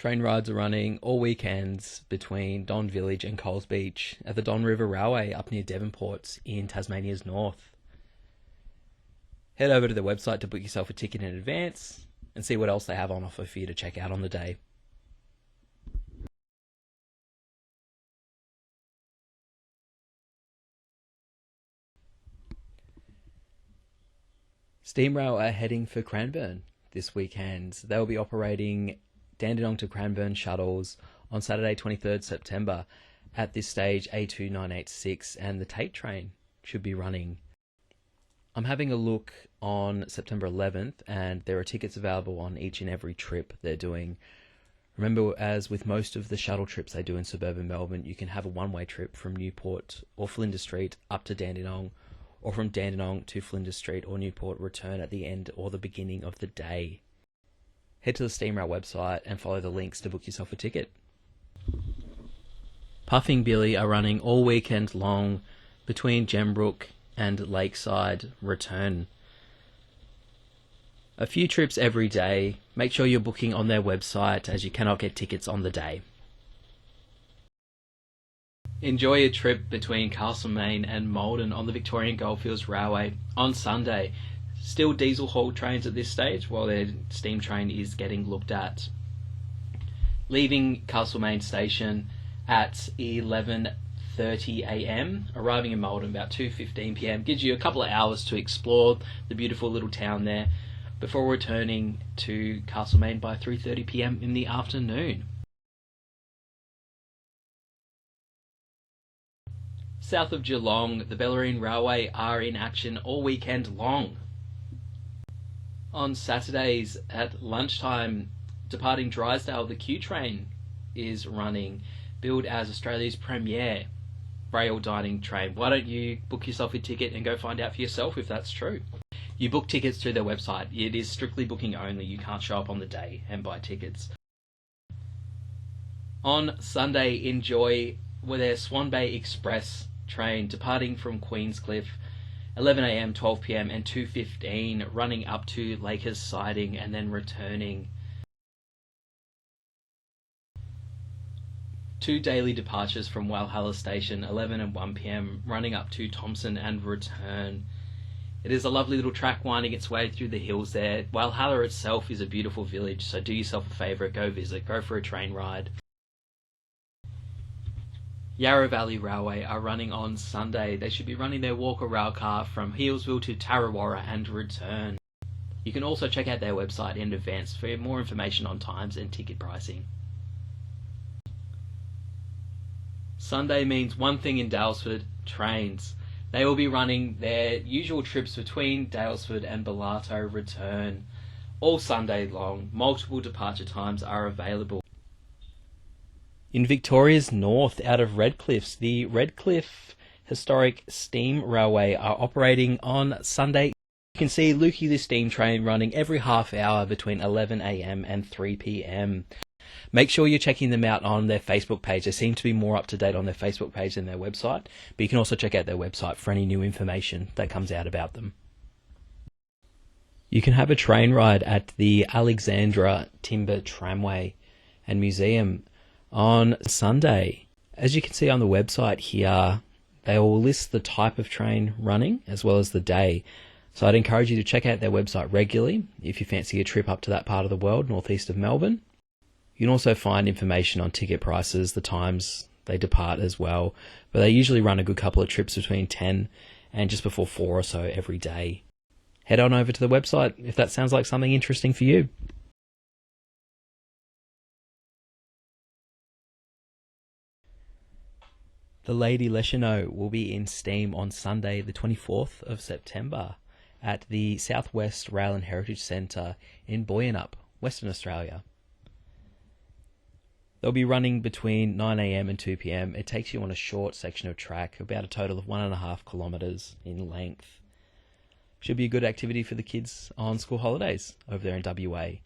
Train rides are running all weekends between Don Village and Coles Beach at the Don River Railway up near Devonport in Tasmania's north. Head over to their website to book yourself a ticket in advance and see what else they have on offer for you to check out on the day. STEAMRAIL are heading for Cranbourne this weekend. They will be operating Dandenong to Cranbourne shuttles on Saturday 23rd September. At this stage, A2986 and the Tate train should be running. I'm having a look on September 11th and there are tickets available on each and every trip they're doing. Remember, as with most of the shuttle trips they do in suburban Melbourne, you can have a one-way trip from Newport or Flinders Street up to Dandenong, or from Dandenong to Flinders Street or Newport, return at the end or the beginning of the day. Head to the STEAMRAIL website and follow the links to book yourself a ticket. Puffing Billy are running all weekend long between Gembrook and Lakeside, return. A few trips every day. Make sure you're booking on their website as you cannot get tickets on the day. Enjoy a trip between Castlemaine and Maldon on the Victorian Goldfields Railway on Sunday. Still diesel hauled trains at this stage while their steam train is getting looked at. Leaving Castlemaine station at 11:30 a.m, arriving in Maldon about 2:15 p.m, gives you a couple of hours to explore the beautiful little town there before returning to Castlemaine by 3:30 p.m. in the afternoon. South of Geelong, the Bellarine Railway are in action all weekend long. On Saturdays at lunchtime, departing Drysdale, the Q train is running, billed as Australia's premier rail dining train. Why don't you book yourself a ticket and go find out for yourself if that's true? You book tickets through their website. It is strictly booking only. You can't show up on the day and buy tickets. On Sunday, enjoy their Swan Bay Express train departing from Queenscliff 11 a.m, 12 p.m, and 2:15, running up to Lakers Siding and then returning. 2 daily departures from Walhalla Station, 11 and 1 p.m, running up to Thomson and return. It is a lovely little track winding its way through the hills there. Walhalla itself is a beautiful village, so do yourself a favourite, go visit, go for a train ride. Yarra Valley Railway are running on Sunday. They should be running their Walker rail car from Healesville to Tarrawarra and return. You can also check out their website in advance for more information on times and ticket pricing. Sunday means one thing in Daylesford: trains. They will be running their usual trips between Daylesford and Bellato, return. All Sunday long, multiple departure times are available. In Victoria's north, out of Redcliffs, the Redcliffe Historic Steam Railway are operating on Sunday. You can see Lukey the steam train running every half hour between 11 a.m. and 3 p.m. Make sure you're checking them out on their Facebook page. They seem to be more up to date on their Facebook page than their website, but you can also check out their website for any new information that comes out about them. You can have a train ride at the ALEXANDRA Timber Tramway and Museum on Sunday. As you can see on the website here, they will list the type of train running as well as the day. So I'd encourage you to check out their website regularly if you fancy a trip up to that part of the world, northeast of Melbourne. You can also find information on ticket prices, the times they depart as well, but they usually run a good couple of trips between 10 and just before 4 or so every day. Head on over to the website if that sounds like something interesting for you. The Lady Lescheneau will be in steam on Sunday the 24th of September at the Southwest Rail and Heritage Centre in Boyanup, Western Australia. They'll be running between 9 a.m. and 2 p.m. It takes you on a short section of track, about a total of 1.5 kilometres in length. Should be a good activity for the kids on school holidays over there in WA.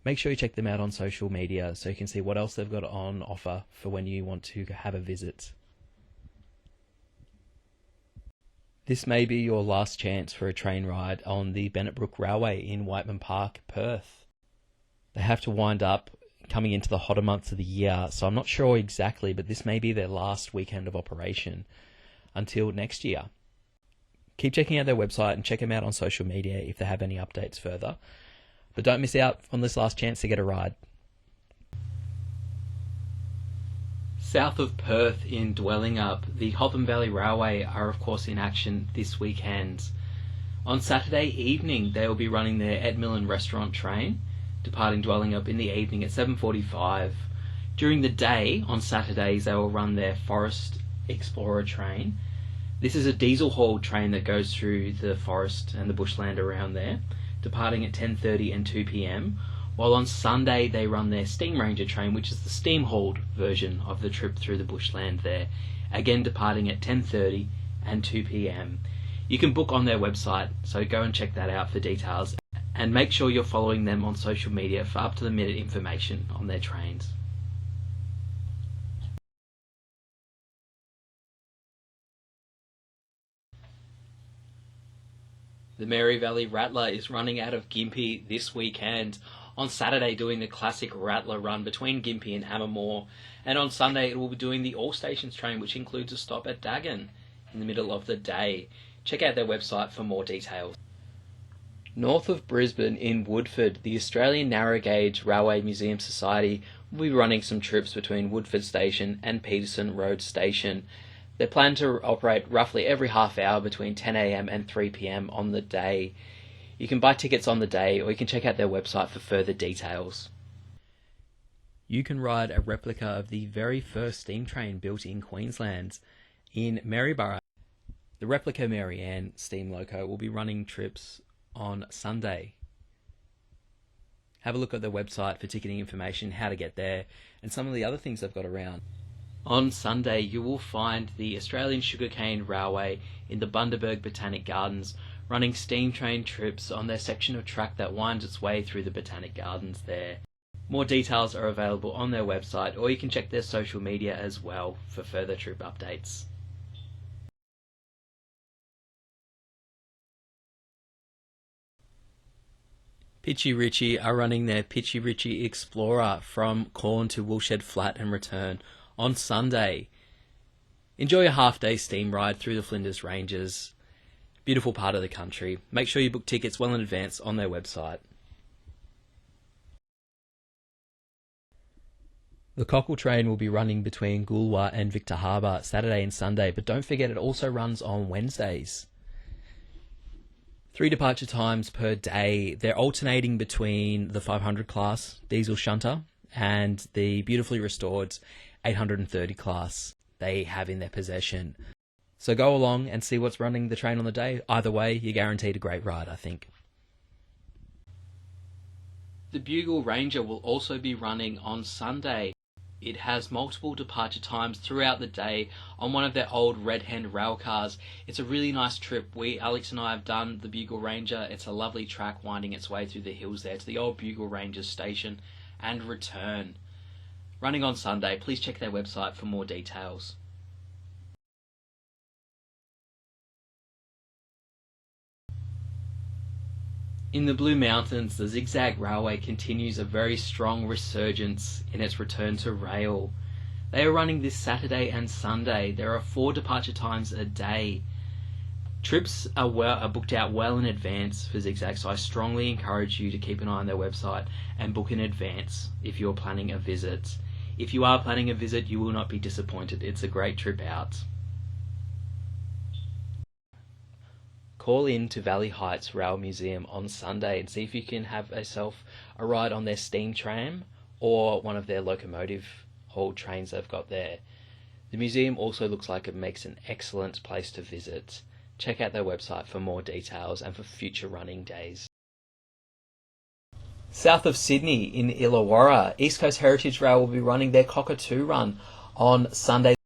Make sure you check them out on social media so you can see what else they've got on offer for when you want to have a visit. This may be your last chance for a train ride on the BENNETT Railway in Whiteman Park, Perth. They have to wind up coming into the hotter months of the year, so I'm not sure exactly, but this may be their last weekend of operation until next year. Keep checking out their website and check them out on social media if they have any updates further. But don't miss out on this last chance to get a ride. South of Perth in Dwellingup, the Hotham Valley Railway are of course in action this weekend. On Saturday evening they will be running their Edmillan restaurant train, departing Dwellingup in the evening at 7:45. During the day on Saturdays they will run their Forest Explorer train. This is a diesel hauled train that goes through the forest and the bushland around there, departing at 10:30 and 2 p.m, while on Sunday they run their STEAMRANGER train, which is the steam hauled version of the trip through the bushland there, again departing at 10:30 and 2 p.m. You can book on their website, so go and check that out for details, and make sure you're following them on social media for up-to-the-minute information on their trains. The Mary Valley Rattler is running out of Gympie this weekend. On Saturday doing the classic Rattler run between Gympie and Ammermoor, and on Sunday it will be doing the All Stations train, which includes a stop at Dagon in the middle of the day. Check out their website for more details. North of Brisbane in Woodford, the Australian Narrow Gauge Railway Museum Society will be running some trips between Woodford Station and Peterson Road Station. They plan to operate roughly every half hour between 10 a.m. and 3 p.m. on the day. You can buy tickets on the day, or you can check out their website for further details. You can ride a replica of the very first steam train built in Queensland in Maryborough. The replica Mary Ann steam loco will be running trips on Sunday. Have a look at their website for ticketing information, how to get there, and some of the other things they've got around. On Sunday, you will find the Australian Sugarcane Railway in the Bundaberg Botanic Gardens running steam train trips on their section of track that winds its way through the Botanic Gardens there. More details are available on their website, or you can check their social media as well for further trip updates. Pitchy Ritchie are running their Pitchy Ritchie Explorer from Corn to Woolshed Flat and return on Sunday. Enjoy a half-day steam ride through the Flinders Ranges. Beautiful part of the country. Make sure you book tickets well in advance on their website. The Cockle train will be running between Goolwa and Victor Harbour Saturday and Sunday, but don't forget it also runs on Wednesdays. 3 departure times per day. They're alternating between the 500 class diesel shunter and the beautifully restored 830 class they have in their possession. So go along and see what's running the train on the day. Either way, you're guaranteed a great ride, I think. The Bugle Ranger will also be running on Sunday. It has multiple departure times throughout the day on one of their old Red Hen rail cars. It's a really nice trip. Alex and I have done the Bugle Ranger. It's a lovely track winding its way through the hills there to the old Bugle Ranger station and return. Running on Sunday, please check their website for more details. In the Blue Mountains, the Zigzag Railway continues a very strong resurgence in its return to rail. They are running this Saturday and Sunday. There are 4 departure times a day. Trips are booked out well in advance for Zigzag, so I strongly encourage you to keep an eye on their website and book in advance if you're planning a visit. If you are planning a visit, you will not be disappointed. It's a great trip out. Call in to Valley Heights Rail Museum on Sunday and see if you can have yourself a ride on their steam tram or one of their locomotive hauled trains they've got there. The museum also looks like it makes an excellent place to visit. Check out their website for more details and for future running days. South of Sydney in Illawarra, East Coast Heritage Rail will be running their Cockatoo Run on Sunday,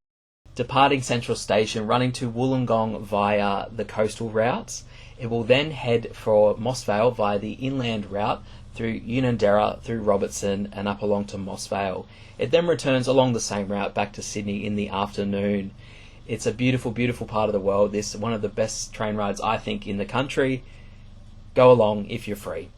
departing Central Station, running to Wollongong via the coastal routes. It will then head for Moss Vale via the inland route through Unanderra, through Robertson and up along to Moss Vale. It then returns along the same route back to Sydney in the afternoon. It's a beautiful, beautiful part of the world. This is one of the best train rides, I think, in the country. Go along if you're free.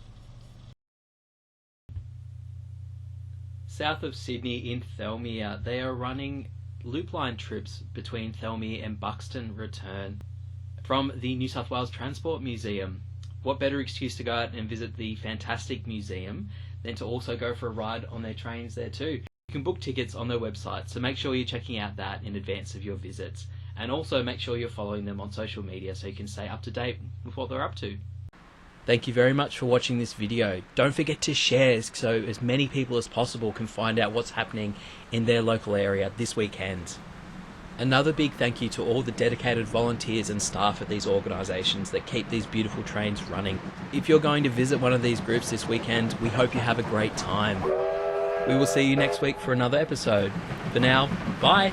south of Sydney in Thelmere, they are running loop line trips between Thelmere and Buxton Return from the New South Wales Transport Museum. What better excuse to go out and visit the fantastic museum than to also go for a ride on their trains there too. You can book tickets on their website, so make sure you're checking out that in advance of your visits. And also make sure you're following them on social media so you can stay up to date with what they're up to. Thank you very much for watching this video. Don't forget to share so as many people as possible can find out what's happening in their local area this weekend. Another big thank you to all the dedicated volunteers and staff at these organisations that keep these beautiful trains running. If you're going to visit one of these groups this weekend, we hope you have a great time. We will see you next week for another episode. For now, bye!